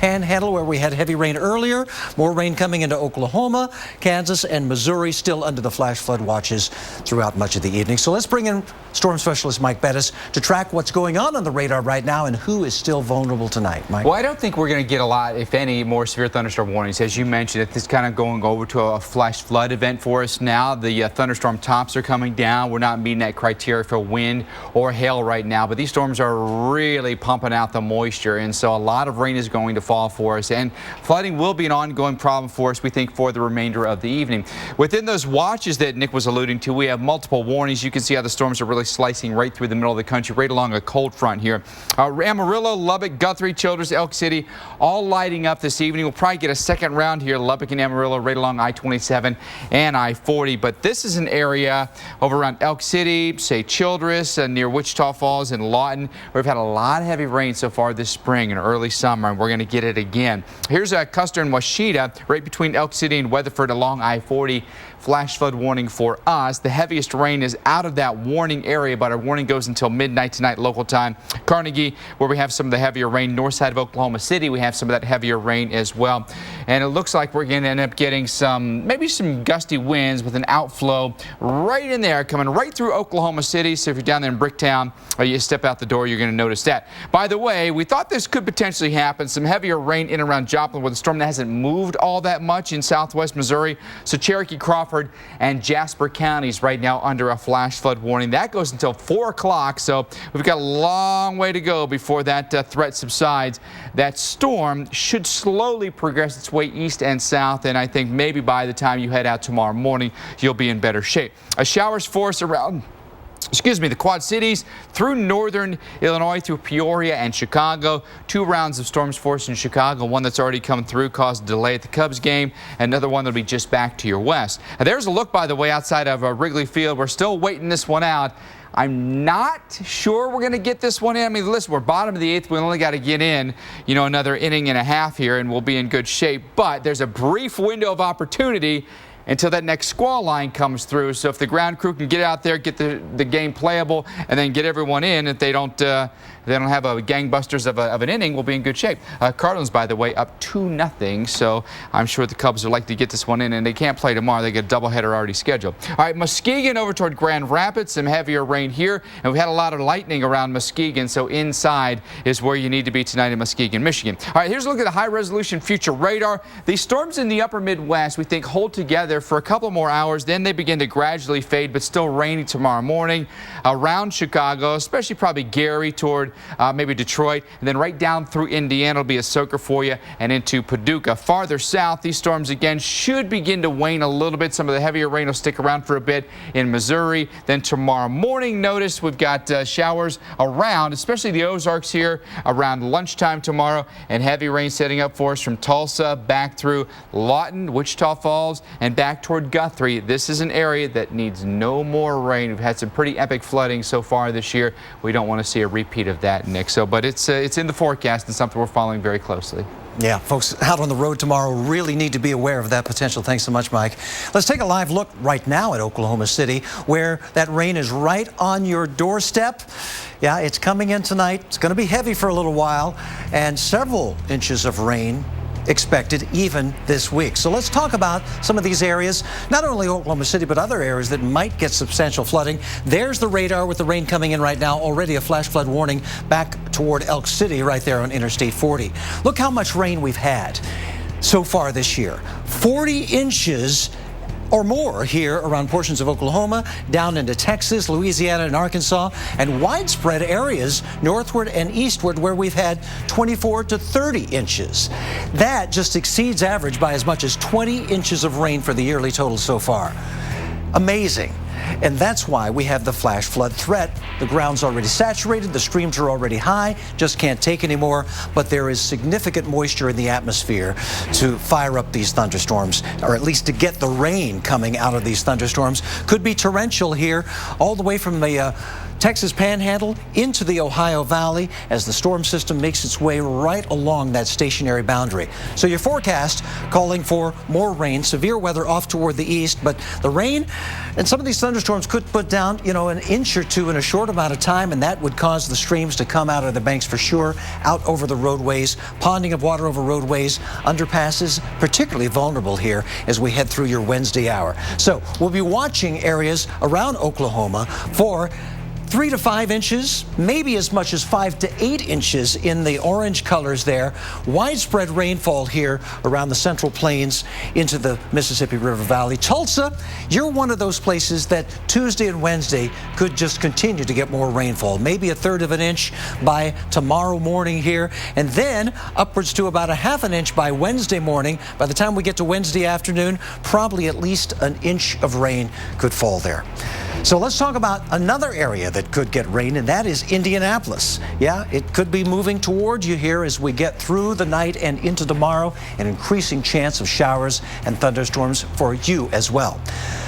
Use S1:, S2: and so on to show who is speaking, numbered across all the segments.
S1: Panhandle, where we had heavy rain earlier. More rain coming into Oklahoma, Kansas, and Missouri, still under the flash flood watches throughout much of the evening. So let's bring in storm specialist Mike Bettis to track what's going on the radar right now and who is still vulnerable tonight. Mike?
S2: Well, I don't think we're going to get a lot, if any, more severe thunderstorm warnings. As you mentioned, it's kind of going over to a flash flood event for us now. The thunderstorm tops are coming down. We're not meeting that criteria for wind or hail right now, but these storms are really pumping out the moisture, and so a lot of rain is going to fall for us, and flooding will be an ongoing problem for us, we think, for the remainder of the evening. Within those watches that Nick was alluding to, we have multiple warnings. You can see how the storms are really slicing right through the middle of the country, right along a cold front here. Amarillo, Lubbock, Guthrie, Childress, Elk City, all lighting up this evening. We'll probably get a second round here, Lubbock and Amarillo, right along I-27 and I-40. But this is an area over around Elk City, say Childress, near Wichita Falls and Lawton, where we've had a lot of heavy rain so far this spring and early summer, and we're going to get it again. Here's Custer and Washita, right between Elk City and Weatherford along I-40. Flash flood warning for us. The heaviest rain is out of that warning area, but our warning goes until midnight tonight local time. Carnegie, where we have some of the heavier rain, north side of Oklahoma City, we have some of that heavier rain as well. And it looks like we're going to end up getting maybe some gusty winds with an outflow right in there, coming right through Oklahoma City. So if you're down there in Bricktown or you step out the door, you're going to notice that. By the way, we thought this could potentially happen. Some heavier rain in and around Joplin, where the storm that hasn't moved all that much in southwest Missouri. So Cherokee, Crawford, and Jasper counties right now under a flash flood warning. That goes until 4 o'clock, so we've got a long way to go before that threat subsides. That storm should slowly progress its way east and south, and I think maybe by the time you head out tomorrow morning, you'll be in better shape. Showers for us around the Quad Cities through northern Illinois, through Peoria and Chicago. 2 rounds of storms for us in Chicago. One that's already come through caused a delay at the Cubs game. Another one that'll be just back to your west. There's a look, by the way, outside of Wrigley Field. We're still waiting this one out. I'm not sure we're going to get this one in. I mean, listen, we're bottom of the 8th. We only got to get in, another inning and a half here, and we'll be in good shape. But there's a brief window of opportunity until that next squall line comes through. So if the ground crew can get out there, get the game playable, and then get everyone in, if they don't have a gangbusters of an inning, we'll be in good shape. Cardinals, by the way, up 2-0, so I'm sure the Cubs would like to get this one in, and they can't play tomorrow. They get a doubleheader already scheduled. All right, Muskegon over toward Grand Rapids, some heavier rain here, and we had a lot of lightning around Muskegon, so inside is where you need to be tonight in Muskegon, Michigan. All right, here's a look at the high-resolution future radar. These storms in the upper Midwest, we think, hold together for a couple more hours, then they begin to gradually fade, but still rainy tomorrow morning around Chicago, especially probably Gary toward maybe Detroit, and then right down through Indiana will be a soaker for you, and into Paducah. Farther south, these storms again should begin to wane a little bit. Some of the heavier rain will stick around for a bit in Missouri. Then tomorrow morning, notice we've got showers around, especially the Ozarks here around lunchtime tomorrow, and heavy rain setting up for us from Tulsa back through Lawton, Wichita Falls, and back toward Guthrie. This is an area that needs no more rain. We've had some pretty epic flooding so far this year. We don't want to see a repeat of that, Nick. But it's in the forecast and something we're following very closely.
S1: Yeah, folks out on the road tomorrow really need to be aware of that potential. Thanks so much, Mike. Let's take a live look right now at Oklahoma City, where that rain is right on your doorstep. Yeah, it's coming in tonight. It's going to be heavy for a little while, and several inches of rain expected even this week. So let's talk about some of these areas, not only Oklahoma City, but other areas that might get substantial flooding. There's the radar with the rain coming in right now. Already a flash flood warning back toward Elk City right there on Interstate 40. Look how much rain we've had so far this year. 40 inches or more here around portions of Oklahoma, down into Texas, Louisiana, and Arkansas, and widespread areas northward and eastward where we've had 24 to 30 inches. That just exceeds average by as much as 20 inches of rain for the yearly total so far. Amazing. And that's why we have the flash flood threat. The ground's already saturated, the streams are already high, just can't take anymore, but there is significant moisture in the atmosphere to fire up these thunderstorms, or at least to get the rain coming out of these thunderstorms. Could be torrential here all the way from the Texas Panhandle into the Ohio Valley as the storm system makes its way right along that stationary boundary. So your forecast calling for more rain, severe weather off toward the east, but the rain and some of these thunderstorms could put down, an inch or two in a short amount of time, and that would cause the streams to come out of the banks for sure, out over the roadways, ponding of water over roadways, underpasses, particularly vulnerable here as we head through your Wednesday hour. So we'll be watching areas around Oklahoma for 3 to 5 inches, maybe as much as 5 to 8 inches in the orange colors there. Widespread rainfall here around the Central Plains into the Mississippi River Valley. Tulsa, you're one of those places that Tuesday and Wednesday could just continue to get more rainfall. Maybe a third of an inch by tomorrow morning here, and then upwards to about a half an inch by Wednesday morning. By the time we get to Wednesday afternoon, probably at least an inch of rain could fall there. So let's talk about another area that could get rain, and that is Indianapolis. Yeah, it could be moving toward you here as we get through the night and into tomorrow, an increasing chance of showers and thunderstorms for you as well.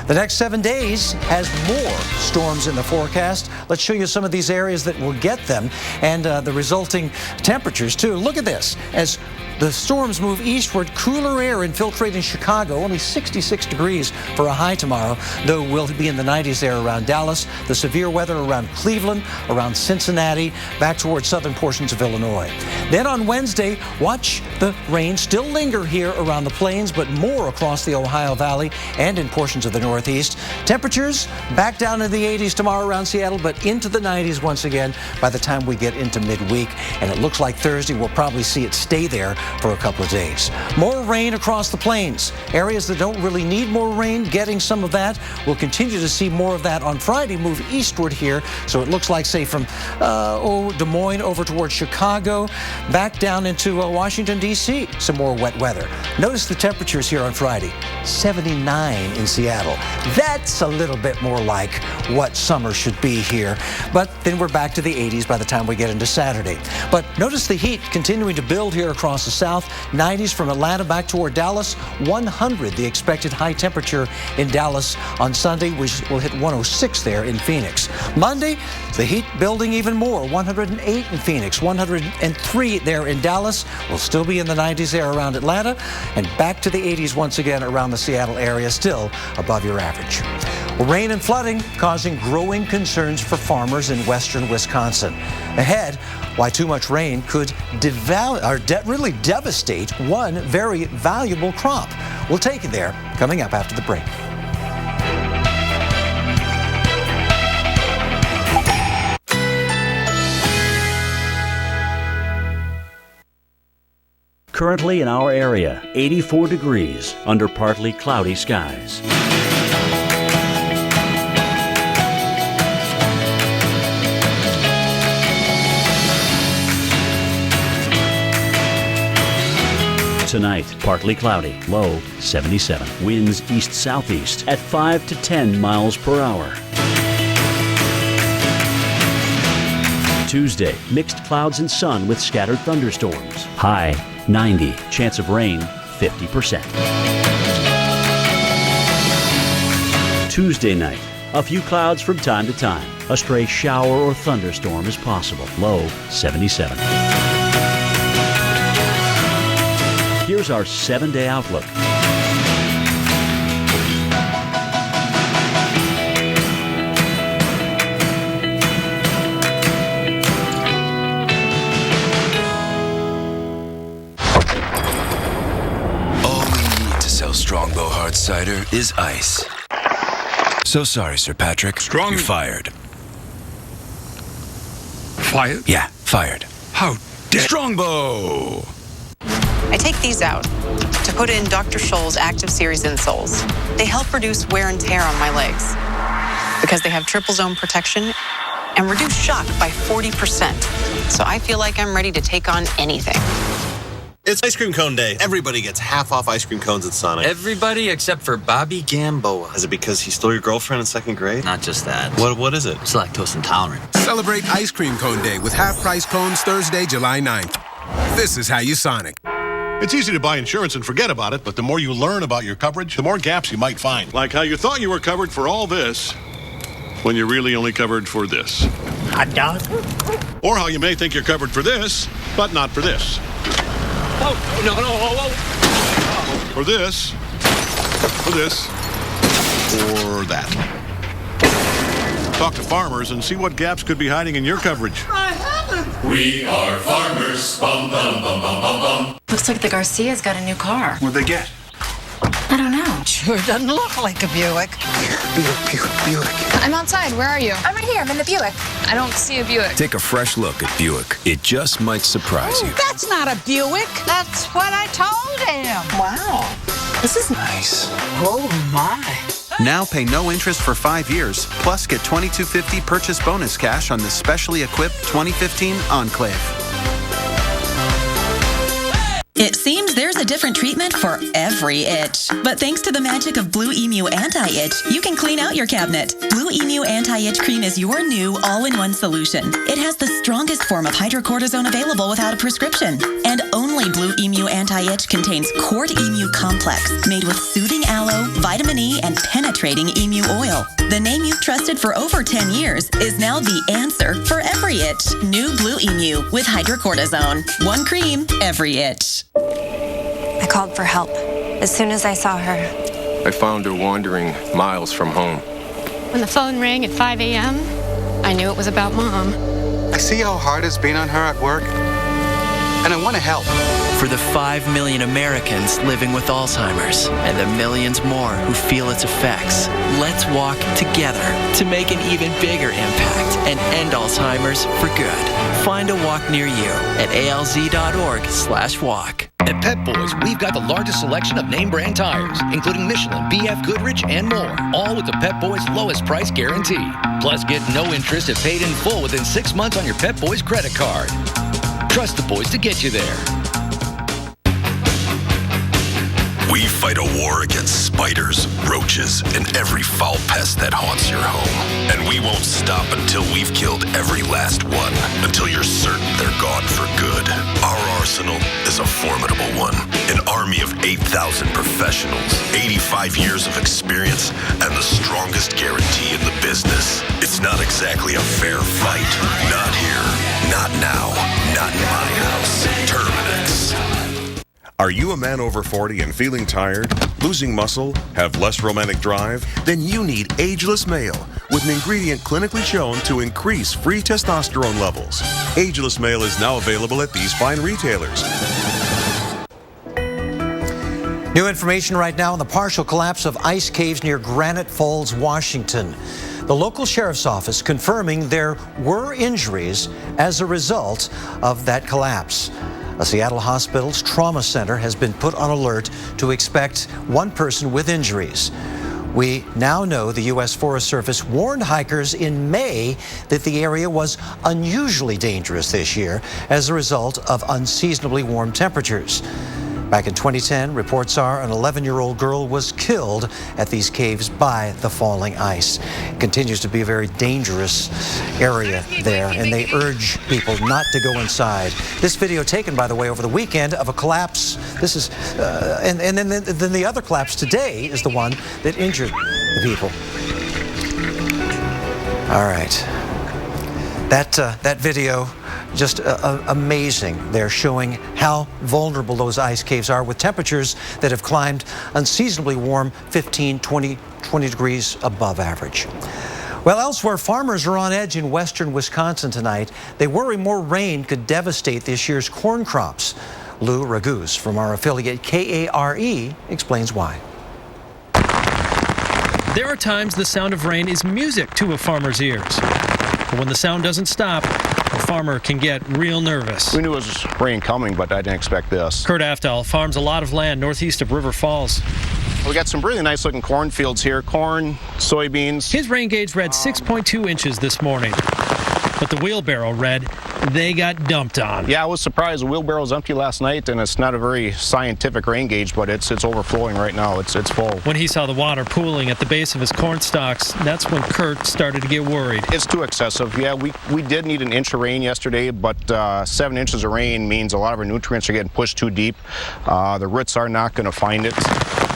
S1: The next 7 days has more storms in the forecast. Let's show you some of these areas that will get them and the resulting temperatures too. Look at this. As the storms move eastward, cooler air infiltrating Chicago, only 66 degrees for a high tomorrow, though we'll be in the 90s there around Dallas. The severe weather around Cleveland, around Cincinnati, back towards southern portions of Illinois. Then on Wednesday, watch the rain still linger here around the plains, but more across the Ohio Valley and in portions of the Northeast. Temperatures back down in the 80s tomorrow around Seattle, but into the 90s once again by the time we get into midweek. And it looks like Thursday we'll probably see it stay there for a couple of days. More rain across the plains. Areas that don't really need more rain, getting some of that. We'll continue to see more of that on Friday, move eastward here. So it looks like, say, from Des Moines over towards Chicago, back down into Washington, D.C., some more wet weather. Notice the temperatures here on Friday, 79 in Seattle. That's a little bit more like what summer should be here. But then we're back to the 80s by the time we get into Saturday. But notice the heat continuing to build here across the south. 90s from Atlanta back toward Dallas. 100 the expected high temperature in Dallas on Sunday. We will hit 106 there in Phoenix. Monday, the heat building even more. 108 in Phoenix, 103 there in Dallas. We'll still be in the 90s there around Atlanta, and back to the 80s once again around the Seattle area, still above your average. Rain and flooding causing growing concerns for farmers in western Wisconsin. Ahead, why too much rain could really devastate one very valuable crop. We'll take you there coming up after the break.
S3: Currently in our area, 84 degrees under partly cloudy skies. Tonight, partly cloudy, low 77. Winds east-southeast at 5 to 10 miles per hour. Tuesday, mixed clouds and sun with scattered thunderstorms. High 90. Chance of rain 50%. Tuesday night, a few clouds from time to time. A stray shower or thunderstorm is possible. Low 77. Here's our 7-day outlook.
S4: All we need to sell Strongbow Hard Cider is ice. So sorry, Sir Patrick. You're fired.
S5: Fired?
S4: Yeah, fired.
S5: How dare...
S4: Strongbow!
S6: I take these out to put in Dr. Scholl's Active Series insoles. They help reduce wear and tear on my legs because they have triple zone protection and reduce shock by 40%. So I feel like I'm ready to take on anything.
S7: It's ice cream cone day. Everybody gets half off ice cream cones at Sonic.
S8: Everybody except for Bobby Gamboa.
S7: Is it because he stole your girlfriend in second grade?
S8: Not just that.
S7: What is it?
S8: It's lactose intolerant.
S5: Celebrate Ice Cream Cone Day with half-price cones Thursday, July 9th. This is how you Sonic.
S9: It's easy to buy insurance and forget about it, but the more you learn about your coverage, the more gaps you might find. Like how you thought you were covered for all this, when you're really only covered for this.
S10: Hot dog?
S9: Or how you may think you're covered for this, but not for this.
S10: Oh, no, whoa.
S9: For this, or that. Talk to farmers and see what gaps could be hiding in your coverage.
S11: We are farmers. Bum, bum, bum, bum, bum, bum.
S12: Looks like the Garcia's got a new car.
S9: What'd they get?
S12: I don't know.
S13: Sure doesn't look like a Buick.
S14: Buick. I'm outside. Where are you?
S12: I'm right here. I'm in the Buick.
S14: I don't see a Buick.
S4: Take a fresh look at Buick. It just might surprise you.
S13: That's not a Buick. That's what I told him.
S12: Wow. This is
S4: Nice.
S13: Oh, my.
S15: Now pay no interest for 5 years, plus get $2,250 purchase bonus cash on the specially equipped 2015 Enclave.
S16: It seems there's a different treatment for every itch. But thanks to the magic of Blue Emu Anti-Itch, you can clean out your cabinet. Blue Emu Anti-Itch Cream is your new all-in-one solution. It has the strongest form of hydrocortisone available without a prescription. And only Blue Emu Anti-Itch contains Quart Emu Complex, made with soothing aloe, vitamin E, and penetrating emu oil. The name you've trusted for over 10 years is now the answer for every itch. New Blue Emu with hydrocortisone. One cream, every itch.
S17: I called for help as soon as I saw her.
S18: I found her wandering miles from home.
S14: When the phone rang at 5 a.m., I knew it was about Mom.
S19: I see how hard it's been on her at work, and I want to help.
S20: For the 5 million Americans living with Alzheimer's and the millions more who feel its effects, let's walk together to make an even bigger impact and end Alzheimer's for good. Find a walk near you at alz.org/walk.
S21: At Pep Boys, we've got the largest selection of name brand tires, including Michelin, BF Goodrich, and more, all with the Pep Boys lowest price guarantee. Plus, get no interest if paid in full within 6 months on your Pep Boys credit card. Trust the boys to get you there.
S22: We fight a war against spiders, roaches, and every foul pest that haunts your home. And we won't stop until we've killed every last one, until you're certain they're gone for good. Our arsenal is a formidable one. An army of 8,000 professionals, 85 years of experience, and the strongest guarantee in the business. It's not exactly a fair fight. Not here. Not now. Not in my house. Terminix.
S23: Are you a man over 40 and feeling tired, losing muscle, have less romantic drive? Then you need Ageless Male, with an ingredient clinically shown to increase free testosterone levels. Ageless Male is now available at these fine retailers.
S1: New information right now on the partial collapse of ice caves near Granite Falls, Washington. The local sheriff's office confirming there were injuries as a result of that collapse. A Seattle hospital's trauma center has been put on alert to expect one person with injuries. We now know the U.S. Forest Service warned hikers in May that the area was unusually dangerous this year as a result of unseasonably warm temperatures. Back in 2010, reports are an 11-year-old girl was killed at these caves by the falling ice. It continues to be a very dangerous area there, and they urge people not to go inside. This video taken, by the way, over the weekend of a collapse. This is, and then the other collapse today is the one that injured the people. All right. That video, just amazing. They're showing how vulnerable those ice caves are with temperatures that have climbed unseasonably warm, 15, 20 degrees above average. Well, elsewhere, farmers are on edge in western Wisconsin tonight. They worry more rain could devastate this year's corn crops. Lou Raguse from our affiliate KARE explains why.
S24: There are times the sound of rain is music to a farmer's ears. But when the sound doesn't stop, a farmer can get real nervous.
S25: We knew it was rain coming, but I didn't expect this.
S24: Kurt Aftal farms a lot of land northeast of River Falls.
S25: We got some really nice looking cornfields here. Corn, soybeans.
S24: His rain gauge read 6.2 inches this morning. But the wheelbarrow read, they got dumped on.
S25: Yeah, I was surprised. The wheelbarrow was empty last night, and it's not a very scientific rain gauge, but it's overflowing right now. It's full.
S24: When he saw the water pooling at the base of his corn stalks, that's when Kurt started to get worried.
S25: It's too excessive. Yeah, we did need an inch of rain yesterday, but 7 inches of rain means a lot of our nutrients are getting pushed too deep. The roots are not going to find it.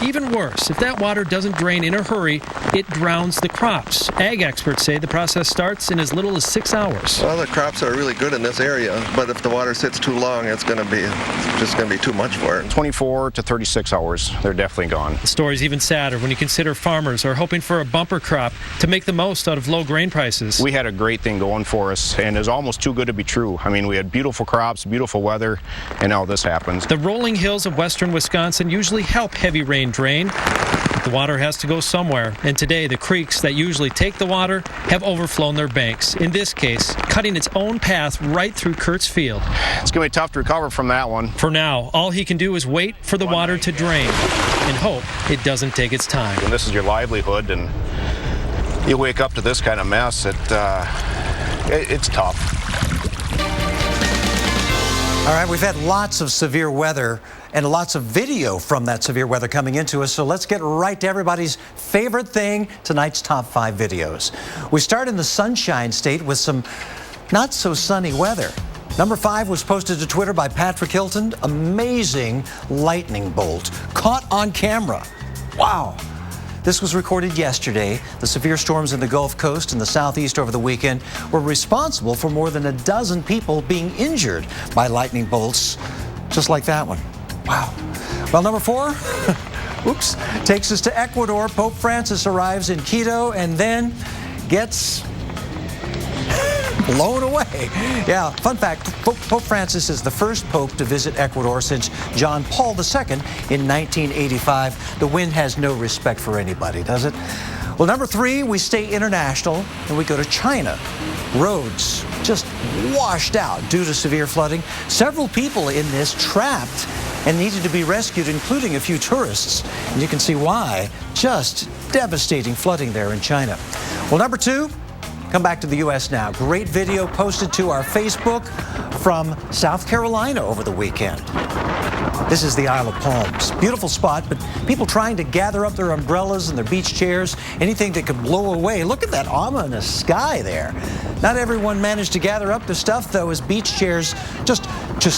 S24: Even worse, if that water doesn't drain in a hurry, it drowns the crops. Ag experts say the process starts in as little as 6 hours.
S2: Well, the crops are really good in this area, but if the water sits too long, it's just going to be too much for it.
S25: 24 to 36 hours, they're definitely gone.
S24: The story's even sadder when you consider farmers are hoping for a bumper crop to make the most out of low grain prices.
S25: We had a great thing going for us, and it's almost too good to be true. I mean, we had beautiful crops, beautiful weather, and now this happens.
S24: The rolling hills of western Wisconsin usually help heavy rain drain. The water has to go somewhere, and today the creeks that usually take the water have overflown their banks. In this case, cutting its own path right through Kurt's field.
S25: It's going to be tough to recover from that one.
S24: For now, all he can do is wait for the water to drain and hope it doesn't take its time.
S25: And this is your livelihood, and you wake up to this kind of mess, it's tough.
S1: All right, we've had lots of severe weather and lots of video from that severe weather coming into us, so let's get right to everybody's favorite thing, tonight's top 5 videos. We start in the Sunshine State with some not so sunny weather. Number 5 was posted to Twitter by Patrick Hilton. Amazing lightning bolt caught on camera. Wow. This was recorded yesterday. The severe storms in the Gulf Coast and the southeast over the weekend were responsible for more than a dozen people being injured by lightning bolts, just like that one. Wow. Well, number 4, oops, takes us to Ecuador. Pope Francis arrives in Quito and then gets blown away. Yeah, fun fact, Pope Francis is the first pope to visit Ecuador since John Paul II in 1985. The wind has no respect for anybody, does it? Well, number 3, we stay international and we go to China. Roads just washed out due to severe flooding. Several people in this trapped and needed to be rescued, including a few tourists. And you can see why. Just devastating flooding there in China. Well, number 2, come back to the U.S. now. Great video posted to our Facebook from South Carolina over the weekend. This is the Isle of Palms. Beautiful spot, but people trying to gather up their umbrellas and their beach chairs, anything that could blow away. Look at that ominous sky there. Not everyone managed to gather up their stuff, though, as beach chairs just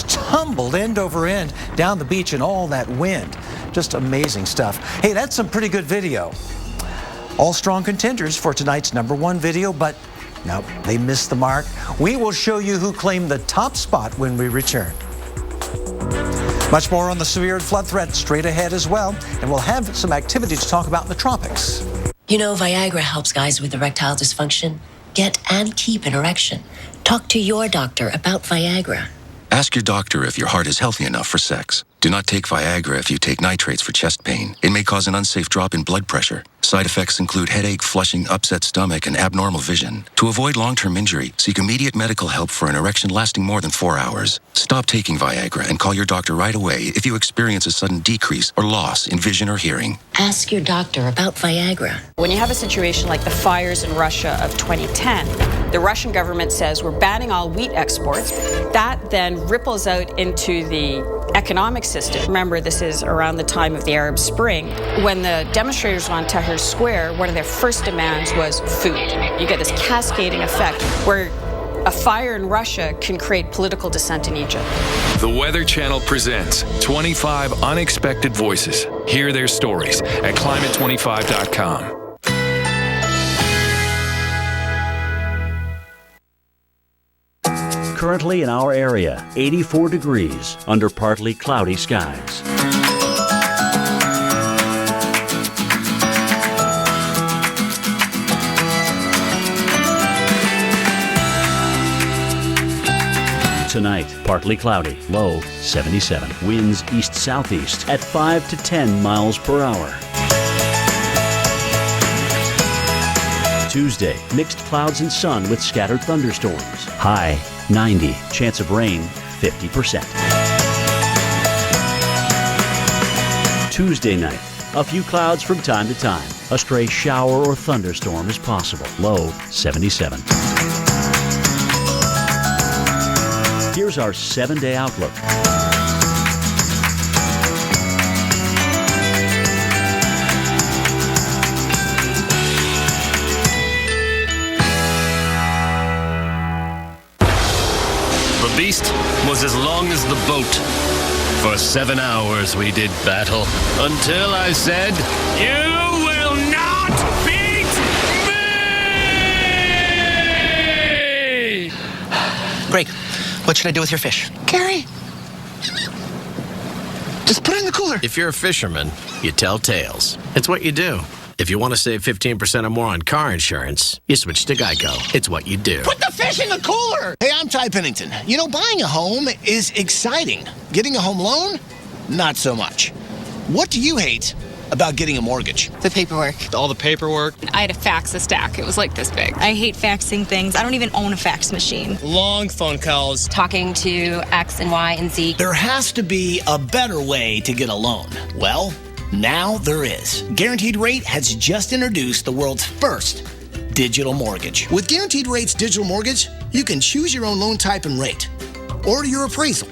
S1: tumbled end over end down the beach in all that wind. Just amazing stuff. Hey, that's some pretty good video. All strong contenders for tonight's number 1 video, but nope, they missed the mark. We will show you who claimed the top spot when we return. Much more on the severe flood threat straight ahead as well, and we'll have some activity to talk about in the tropics.
S3: You know, Viagra helps guys with erectile dysfunction get and keep an erection. Talk to your doctor about Viagra.
S6: Ask your doctor if your heart is healthy enough for sex. Do not take Viagra if you take nitrates for chest pain. It may cause an unsafe drop in blood pressure. Side effects include headache, flushing, upset stomach, and abnormal vision. To avoid long-term injury, seek immediate medical help for an erection lasting more than 4 hours. Stop taking Viagra and call your doctor right away if you experience a sudden decrease or loss in vision or hearing.
S3: Ask your doctor about Viagra.
S7: When you have a situation like the fires in Russia of 2010, the Russian government says we're banning all wheat exports. That then ripples out into the economic system. Remember, this is around the time of the Arab Spring. When the demonstrators on Tahrir Square, one of their first demands was food. You get this cascading effect where a fire in Russia can create political dissent in Egypt.
S8: The Weather Channel presents 25 Unexpected Voices. Hear their stories at climate25.com.
S26: Currently in our area, 84 degrees under partly cloudy skies. Tonight, partly cloudy, low 77. Winds east-southeast at 5 to 10 miles per hour. Tuesday, mixed clouds and sun with scattered thunderstorms. High 90. Chance of rain 50%. Tuesday night, a few clouds from time to time. A stray shower or thunderstorm is possible. Low 77. Here's our 7-day outlook.
S27: The beast was as long as the boat.
S4: For 7 hours we did battle, until I said, "You will not beat me!"
S5: Greg, what should I do with your fish?
S4: Gary,
S5: just put it in the cooler.
S4: if you're a fisherman, you tell tales. It's what you do. If you want to save 15% or more on car insurance, you switch to Geico. It's what you do.
S5: Put the fish in the cooler! Hey, I'm Ty Pennington. You know, buying a home is exciting. Getting a home loan? Not so much. What do you hate about getting a mortgage?
S9: The paperwork.
S5: All the paperwork.
S9: I had to fax a stack. It was like this big. I hate faxing things. I don't even own a fax machine.
S5: Long phone calls.
S9: Talking to X and Y and Z.
S5: There has to be a better way to get a loan. Well, now there is. Guaranteed Rate has just introduced the world's first digital mortgage. With Guaranteed Rate's digital mortgage, you can choose your own loan type and rate. Order your appraisal.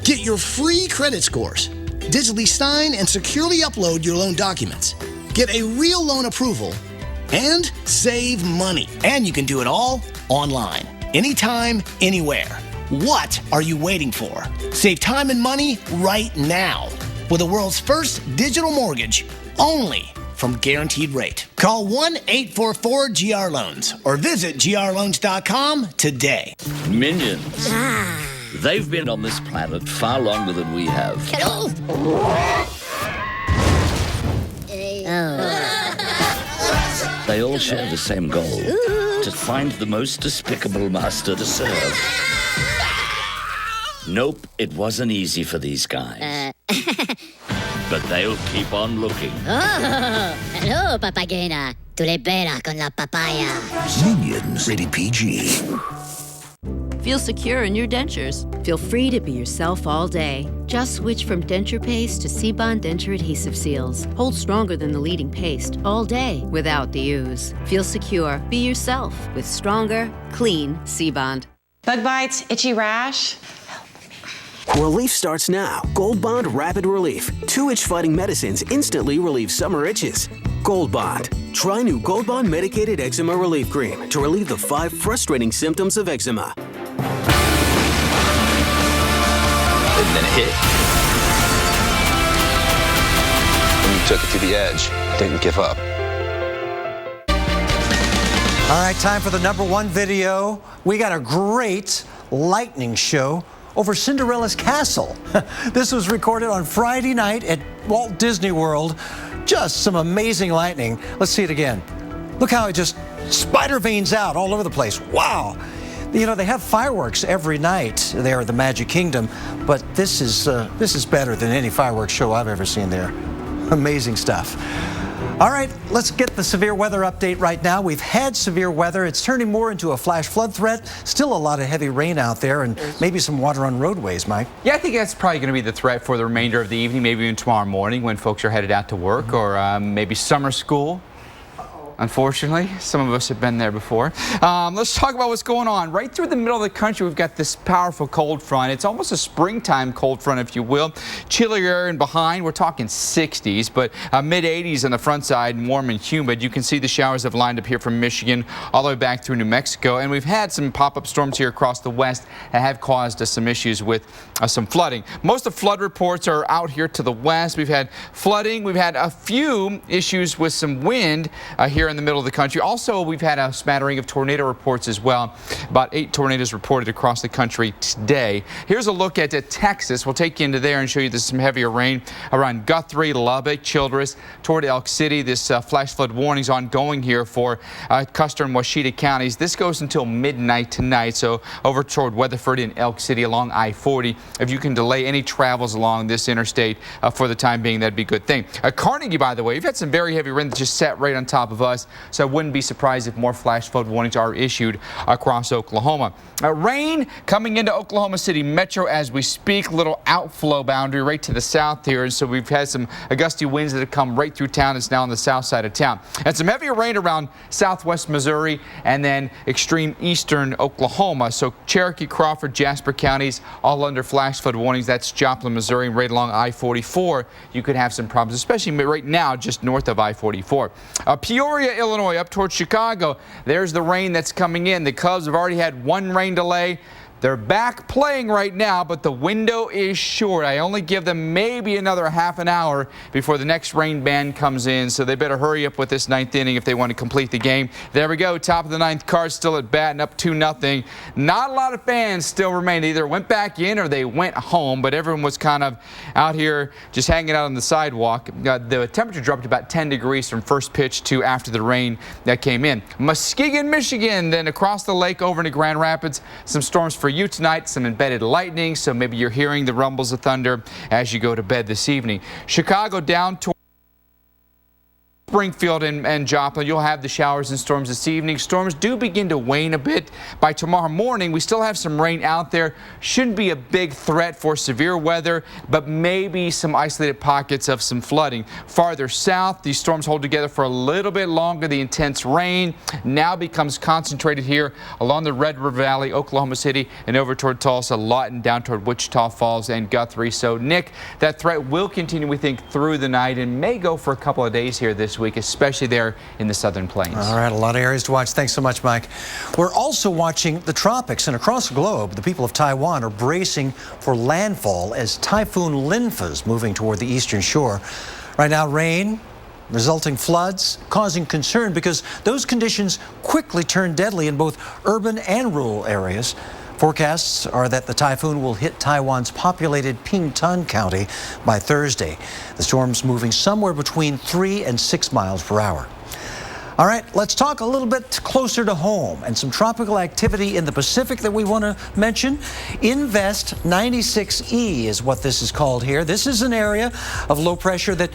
S5: Get your free credit scores. Digitally sign and securely upload your loan documents. Get a real loan approval and save money. And you can do it all online, anytime, anywhere. What are you waiting for? Save time and money right now with the world's first digital mortgage, only from Guaranteed Rate. Call 1-844-GR-LOANS or visit grloans.com today.
S26: Minions. They've been on this planet far longer than we have. They all share the same goal, to find the most despicable master to serve. Nope, it wasn't easy for these guys. But they'll keep on looking.
S10: Oh, hello, Papagena. Tu le bella con la papaya.
S26: Minions, rated PG.
S11: Feel secure in your dentures. Feel free to be yourself all day. Just switch from denture paste to Seabond Denture Adhesive Seals. Hold stronger than the leading paste all day without the ooze. Feel secure. Be yourself with stronger, clean Seabond.
S12: Bug bites, itchy rash.
S27: Relief starts now. Gold Bond Rapid Relief. 2 itch-fighting medicines instantly relieve summer itches. Gold Bond. Try new Gold Bond Medicated Eczema Relief Cream to relieve the 5 frustrating symptoms of eczema.
S18: And then it hit. And you took it to the edge. Didn't give up.
S1: All right, time for the #1 video. We got a great lightning show over Cinderella's castle. This was recorded on Friday night at Walt Disney World. Just some amazing lightning. Let's see it again. Look how it just spider veins out all over the place. Wow. You know, they have fireworks every night there at the Magic Kingdom, but this is better than any fireworks show I've ever seen there. Amazing stuff. All right, let's get the severe weather update right now. We've had severe weather. It's turning more into a flash flood threat. Still a lot of heavy rain out there and maybe some water on roadways, Mike.
S28: Yeah, I think that's probably going to be the threat for the remainder of the evening, maybe even tomorrow morning when folks are headed out to work or maybe summer school. Unfortunately, some of us have been there before. Let's talk about what's going on. Right through the middle of the country, we've got this powerful cold front. It's almost a springtime cold front, if you will. Chillier air and behind, we're talking 60s, but mid-80s on the front side, and warm and humid. You can see the showers have lined up here from Michigan all the way back through New Mexico. And we've had some pop-up storms here across the west that have caused us some issues with some flooding. Most of the flood reports are out here to the west. We've had flooding. We've had a few issues with some wind here in the middle of the country. Also, we've had a smattering of tornado reports as well. About 8 tornadoes reported across the country today. Here's a look at Texas. We'll take you into there and show you there's some heavier rain around Guthrie, Lubbock, Childress, toward Elk City. This flash flood warnings ongoing here for Custer and Washita counties. This goes until midnight tonight, so over toward Weatherford and Elk City along I-40. If you can delay any travels along this interstate for the time being, that'd be a good thing. Carnegie, by the way, we've had some very heavy rain that just sat right on top of us. So I wouldn't be surprised if more flash flood warnings are issued across Oklahoma. Rain coming into Oklahoma City Metro as we speak. Little outflow boundary right to the south here. And so we've had some gusty winds that have come right through town. It's now on the south side of town. And some heavier rain around southwest Missouri and then extreme eastern Oklahoma. So Cherokee, Crawford, Jasper counties all under flash flood warnings. That's Joplin, Missouri, right along I-44. You could have some problems, especially right now just north of I-44. Peoria, Illinois, up towards Chicago. There's the rain that's coming in. The Cubs have already had 1 rain delay. They're back playing right now, but the window is short. I only give them maybe another half an hour before the next rain band comes in, so they better hurry up with this ninth inning if they want to complete the game. There we go. Top of the ninth, Cards still at bat and up 2-0. Not a lot of fans still remain. They either went back in or they went home, but everyone was kind of out here just hanging out on the sidewalk. The temperature dropped about 10 degrees from first pitch to after the rain that came in. Muskegon, Michigan, then across the lake over into Grand Rapids. Some storms for you tonight, some embedded lightning, so maybe you're hearing the rumbles of thunder as you go to bed this evening. Chicago down to Springfield and Joplin, you'll have the showers and storms this evening. Storms do begin to wane a bit by tomorrow morning. We still have some rain out there. Shouldn't be a big threat for severe weather, but maybe some isolated pockets of some flooding. Farther south, these storms hold together for a little bit longer. The intense rain now becomes concentrated here along the Red River Valley, Oklahoma City, and over toward Tulsa, Lawton, down toward Wichita Falls and Guthrie. So, Nick, that threat will continue, we think, through the night and may go for a couple of days here this week, especially there in the southern plains.
S1: All right, a lot of areas to watch. Thanks so much, Mike. We're also watching the tropics, and across the globe, the people of Taiwan are bracing for landfall as Typhoon Linfa is moving toward the eastern shore. Right now, rain, resulting floods, causing concern because those conditions quickly turn deadly in both urban and rural areas. Forecasts are that the typhoon will hit Taiwan's populated Pingtung County by Thursday. The storm's moving somewhere between 3 and 6 miles per hour. All right, let's talk a little bit closer to home and some tropical activity in the Pacific that we want to mention. Invest 96E is what this is called here. This is an area of low pressure that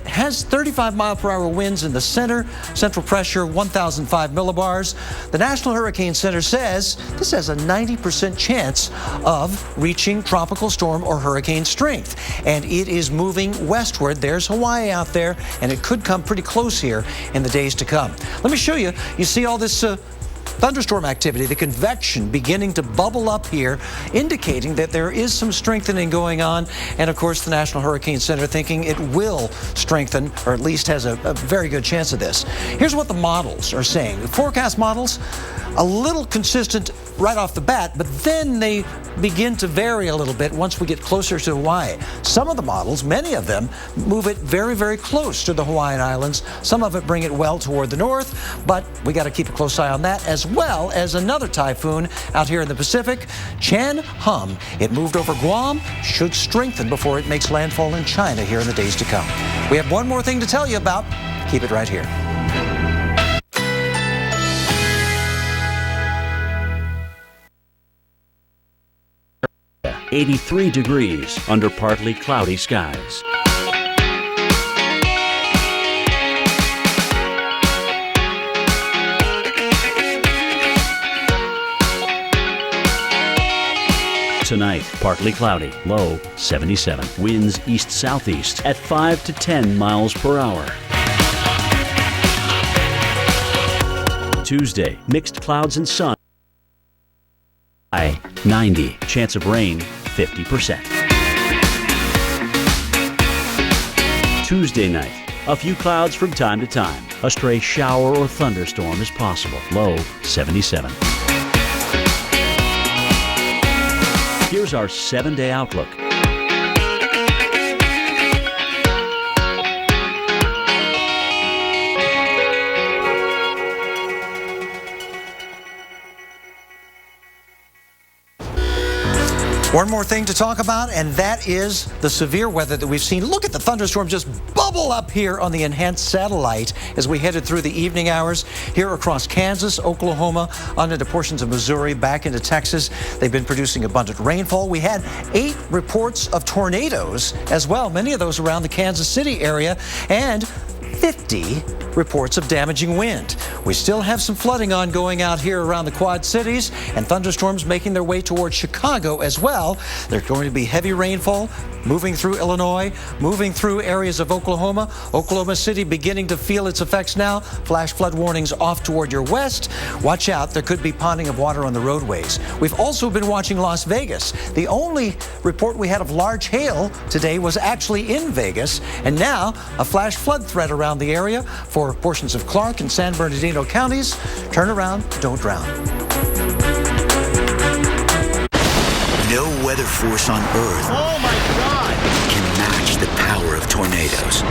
S1: has 35 mile per hour winds in the center, central pressure 1,005 millibars. The National Hurricane Center says this has a 90% chance of reaching tropical storm or hurricane strength. And it is moving westward. There's Hawaii out there, and it could come pretty close here in the days to come. Let me show you. You see all this thunderstorm activity, the convection beginning to bubble up here, indicating that there is some strengthening going on. And of course, the National Hurricane Center thinking it will strengthen, or at least has a very good chance of this. Here's what the models are saying. The forecast models, a little consistent right off the bat, but then they begin to vary a little bit once we get closer to Hawaii. Some of the models, many of them, move it very, very close to the Hawaiian Islands. Some of it bring it well toward the north, but we got to keep a close eye on that, as well as another typhoon out here in the Pacific, Chan Hum. It moved over Guam, should strengthen before it makes landfall in China here in the days to come. We have one more thing to tell you about. Keep it right here.
S26: 83 degrees under partly cloudy skies. Tonight, partly cloudy, low 77. Winds east-southeast at 5 to 10 miles per hour. Tuesday, mixed clouds and sun. High 90. Chance of rain 50%. Tuesday night, a few clouds from time to time. A stray shower or thunderstorm is possible. Low 77. Here's our 7-day outlook.
S1: One more thing to talk about, and that is the severe weather that we've seen. Look at the thunderstorm just bubble up here on the enhanced satellite as we headed through the evening hours here across Kansas, Oklahoma, on into portions of Missouri, back into Texas. They've been producing abundant rainfall. We had 8 reports of tornadoes as well, many of those around the Kansas City area, and 50 reports of damaging wind. We still have some flooding ongoing out here around the Quad Cities, and thunderstorms making their way towards Chicago as well. There's going to be heavy rainfall moving through Illinois, moving through areas of Oklahoma. Oklahoma City beginning to feel its effects now. Flash flood warnings off toward your west. Watch out, there could be ponding of water on the roadways. We've also been watching Las Vegas. The only report we had of large hail today was actually in Vegas, and now a flash flood threat around the area for portions of Clark and San Bernardino counties. Turn around, don't drown.
S13: No weather force on Earth can match the power of tornadoes.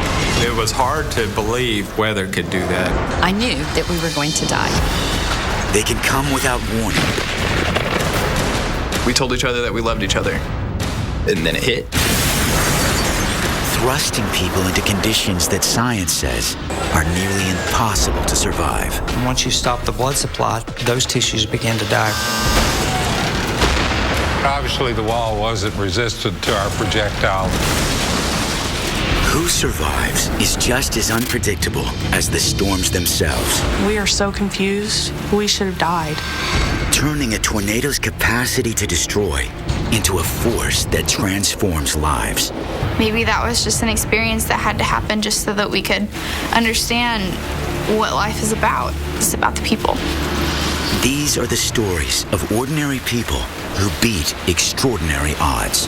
S14: It was hard to believe weather could do that.
S9: I knew that we were going to die.
S13: They can come without warning.
S18: We told each other that we loved each other. And then it hit.
S13: Thrusting people into conditions that science says are nearly impossible to survive.
S15: And once you stop the blood supply, those tissues begin to die.
S16: Obviously, the wall wasn't resistant to our projectile.
S13: Who survives is just as unpredictable as the storms themselves.
S12: We are so confused. We should have died.
S13: Turning a tornado's capacity to destroy into a force that transforms lives.
S9: Maybe that was just an experience that had to happen just so that we could understand what life is about. It's about the people.
S13: These are the stories of ordinary people who beat extraordinary odds.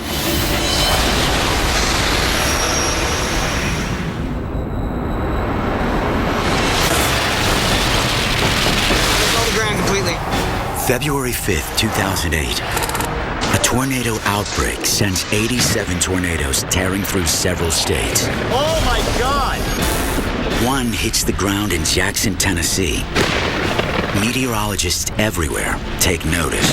S13: February 5th, 2008. A tornado outbreak sends 87 tornadoes tearing through several states.
S5: Oh my God!
S13: One hits the ground in Jackson, Tennessee. Meteorologists everywhere take notice.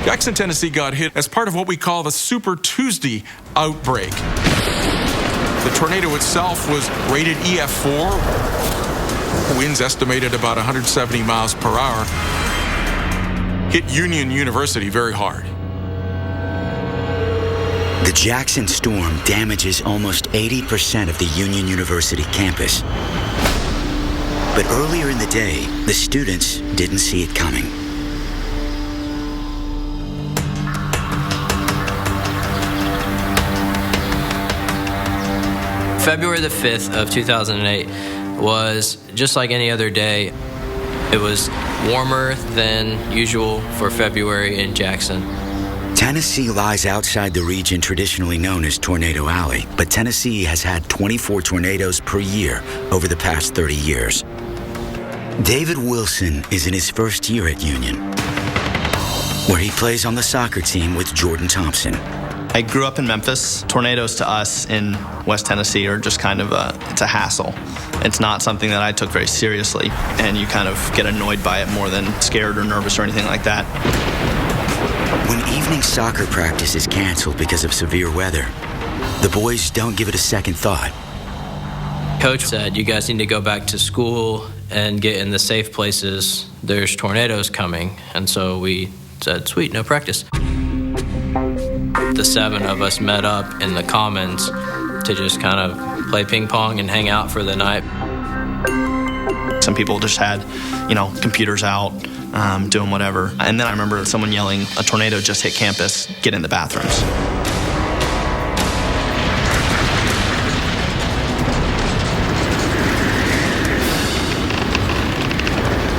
S17: Jackson, Tennessee got hit as part of what we call the Super Tuesday outbreak. The tornado itself was rated EF4. Winds estimated about 170 miles per hour. Hit Union University very hard.
S13: The Jackson storm damages almost 80% of the Union University campus. But earlier in the day, the students didn't see it coming.
S19: February the 5th of 2008 was just like any other day. It was warmer than usual for February in Jackson.
S13: Tennessee lies outside the region traditionally known as Tornado Alley, but Tennessee has had 24 tornadoes per year over the past 30 years. David Wilson is in his first year at Union, where he plays on the soccer team with Jordan Thompson.
S18: I grew up in Memphis. Tornadoes to us in West Tennessee are just kind of it's a hassle. It's not something that I took very seriously, and you kind of get annoyed by it more than scared or nervous or anything like that.
S13: When evening soccer practice is canceled because of severe weather, the boys don't give it a second thought.
S19: Coach said, you guys need to go back to school and get in the safe places. There's tornadoes coming. And so we said, sweet, no practice. The 7 of us met up in the Commons to just kind of play ping pong and hang out for the night.
S18: Some people just had, computers out, doing whatever. And then I remember someone yelling, a tornado just hit campus, get in the bathrooms.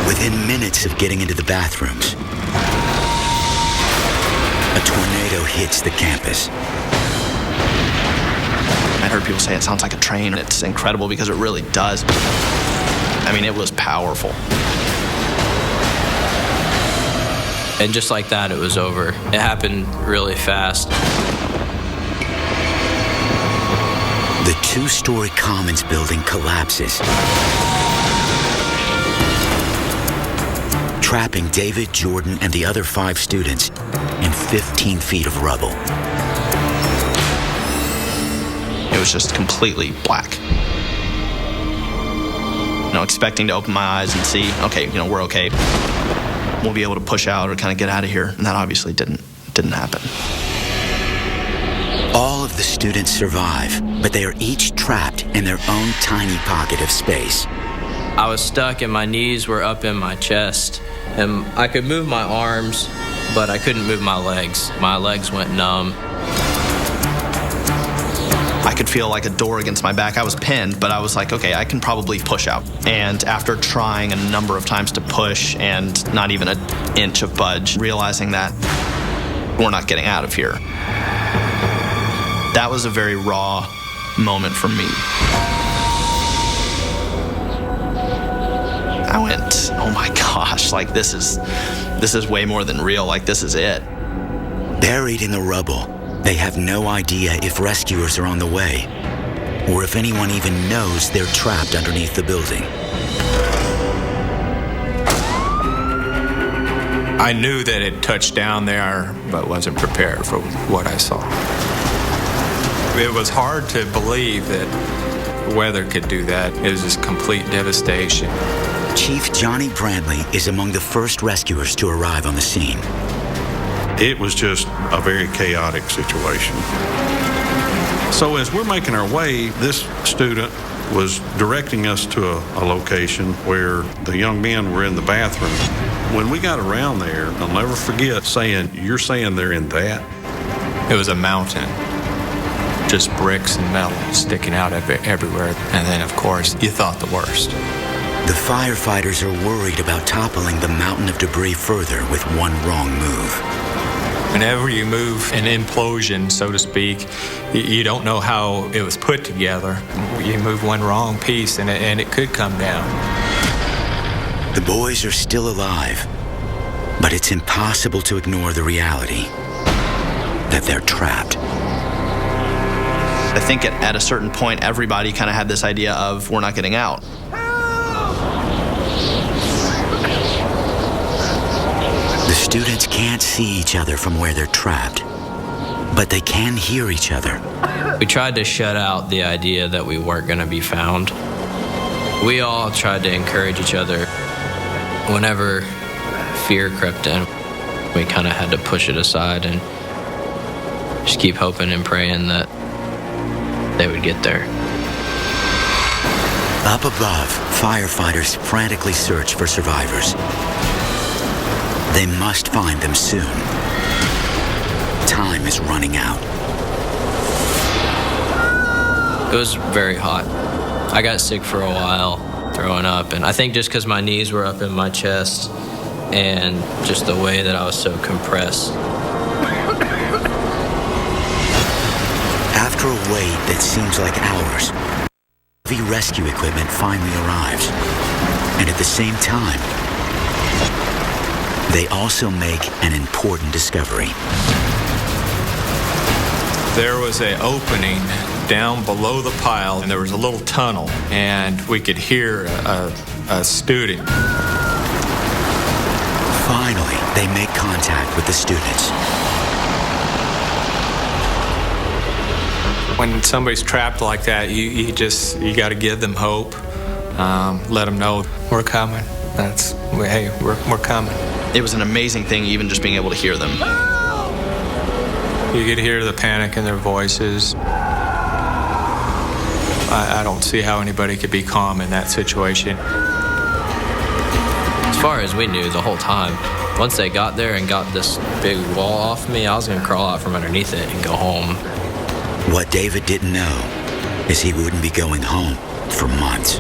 S13: Within minutes of getting into the bathrooms, a tornado hits the campus.
S18: I heard people say it sounds like a train. It's incredible because it really does. I mean, it was powerful.
S19: And just like that, it was over. It happened really fast.
S13: The 2-story Commons building collapses, trapping David, Jordan, and the other 5 students in 15 feet of rubble.
S18: It was just completely black. Expecting to open my eyes and see, okay, we're okay. We'll be able to push out or kind of get out of here. And that obviously didn't happen.
S13: All of the students survive, but they are each trapped in their own tiny pocket of space.
S19: I was stuck and my knees were up in my chest. And I could move my arms, but I couldn't move my legs. My legs went numb.
S18: I could feel like a door against my back. I was pinned, but I was like, okay, I can probably push out. And after trying a number of times to push and not even an inch of budge, realizing that we're not getting out of here. That was a very raw moment for me. I went, oh my gosh, like this is way more than real, like this is it.
S13: Buried in the rubble, they have no idea if rescuers are on the way or if anyone even knows they're trapped underneath the building.
S14: I knew that it touched down there, but wasn't prepared for what I saw. It was hard to believe that weather could do that. It was just complete devastation.
S13: Chief Johnny Brantley is among the first rescuers to arrive on the scene.
S2: It was just a very chaotic situation. So as we're making our way, this student was directing us to a location where the young men were in the bathroom. When we got around there, I'll never forget saying, "You're saying they're in that?"
S14: It was a mountain, just bricks and metal sticking out everywhere. And then, of course, you thought the worst.
S13: The firefighters are worried about toppling the mountain of debris further with one wrong move.
S14: Whenever you move an implosion, so to speak, you don't know how it was put together. You move one wrong piece and it could come down.
S13: The boys are still alive, but it's impossible to ignore the reality that they're trapped.
S18: I think at a certain point, everybody kind of had this idea of, we're not getting out.
S13: The students can't see each other from where they're trapped, but they can hear each other.
S19: We tried to shut out the idea that we weren't going to be found. We all tried to encourage each other. Whenever fear crept in, we kind of had to push it aside and just keep hoping and praying that they would get there.
S13: Up above, firefighters frantically search for survivors. They must find them soon. Time is running out.
S19: It was very hot. I got sick for a while, throwing up, and I think just because my knees were up in my chest and just the way that I was so compressed.
S13: After a wait that seems like hours, heavy rescue equipment finally arrives. And at the same time, they also make an important discovery.
S14: There was an opening down below the pile, and there was a little tunnel, and we could hear a student.
S13: Finally, they make contact with the students.
S14: When somebody's trapped like that, you got to give them hope. Let them know we're coming. Hey, we're coming.
S18: It was an amazing thing, even just being able to hear them.
S14: You could hear the panic in their voices. I don't see how anybody could be calm in that situation.
S19: As far as we knew the whole time, once they got there and got this big wall off me, I was going to crawl out from underneath it and go home.
S13: What David didn't know is he wouldn't be going home for months.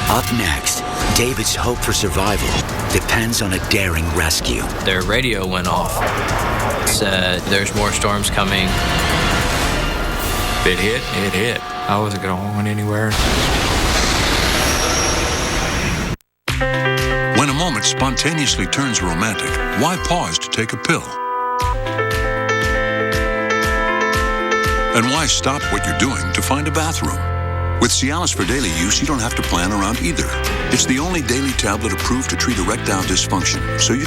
S13: Up next, David's hope for survival depends on a daring rescue.
S19: Their radio went off. Said there's more storms coming.
S14: It hit. I wasn't going anywhere.
S6: When a moment spontaneously turns romantic, why pause to take a pill? And why stop what you're doing to find a bathroom? With Cialis for daily use, you don't have to plan around either. It's the only daily tablet approved to treat erectile dysfunction, so you